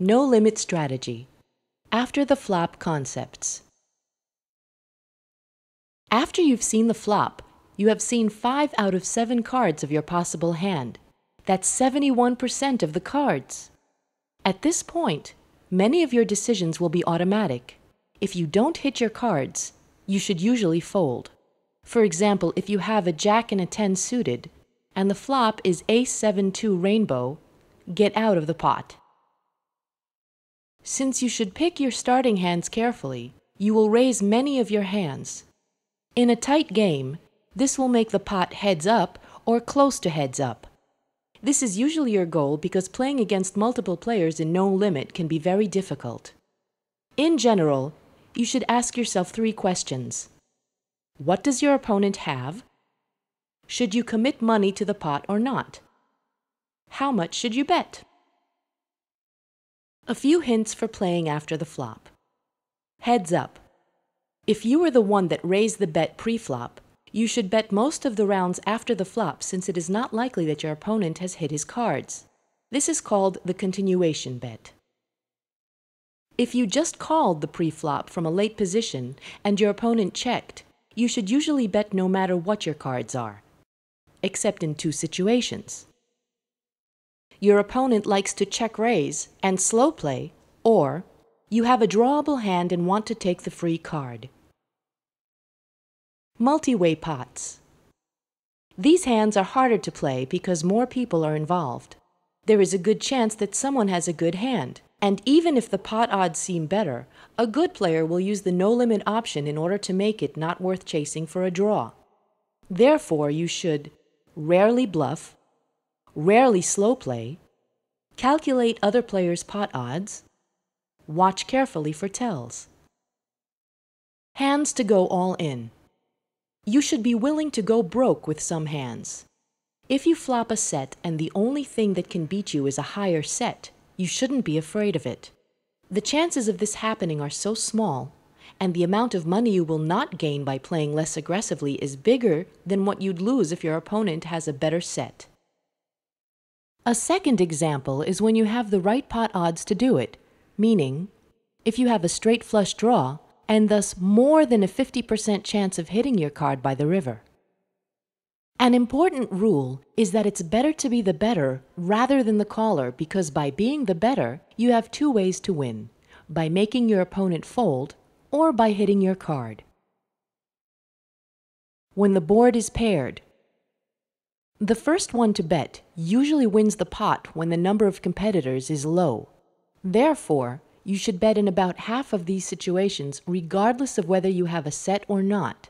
No-limit strategy. After the flop concepts. After you've seen the flop, you have seen 5 out of 7 cards of your possible hand. That's 71% of the cards. At this point, many of your decisions will be automatic. If you don't hit your cards, you should usually fold. For example, if you have a Jack and a 10 suited, and the flop is Ace-7-2 rainbow, get out of the pot. Since you should pick your starting hands carefully, you will raise many of your hands. In a tight game, this will make the pot heads up or close to heads up. This is usually your goal because playing against multiple players in no limit can be very difficult. In general, you should ask yourself 3 questions. What does your opponent have? Should you commit money to the pot or not? How much should you bet? A few hints for playing after the flop. Heads up. If you are the one that raised the bet pre-flop, you should bet most of the rounds after the flop since it is not likely that your opponent has hit his cards. This is called the continuation bet. If you just called the pre-flop from a late position and your opponent checked, you should usually bet no matter what your cards are, except in 2 situations. Your opponent likes to check raise and slow play, or you have a drawable hand and want to take the free card. Multi-way pots. These hands are harder to play because more people are involved. There is a good chance that someone has a good hand, and even if the pot odds seem better, a good player will use the no-limit option in order to make it not worth chasing for a draw. Therefore, you should rarely bluff, rarely slow play, calculate other players' pot odds, watch carefully for tells. Hands to go all in. You should be willing to go broke with some hands. If you flop a set and the only thing that can beat you is a higher set, you shouldn't be afraid of it. The chances of this happening are so small, and the amount of money you will not gain by playing less aggressively is bigger than what you'd lose if your opponent has a better set. A second example is when you have the right pot odds to do it, meaning, if you have a straight flush draw, and thus more than a 50% chance of hitting your card by the river. An important rule is that it's better to be the bettor rather than the caller because by being the bettor, you have 2 ways to win, by making your opponent fold or by hitting your card. When the board is paired, the first one to bet usually wins the pot when the number of competitors is low. Therefore, you should bet in about half of these situations regardless of whether you have a set or not.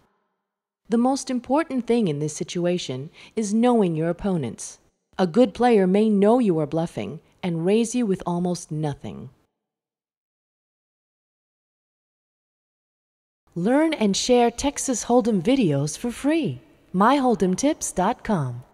The most important thing in this situation is knowing your opponents. A good player may know you are bluffing and raise you with almost nothing. Learn and share Texas Hold'em videos for free. myholdemtips.com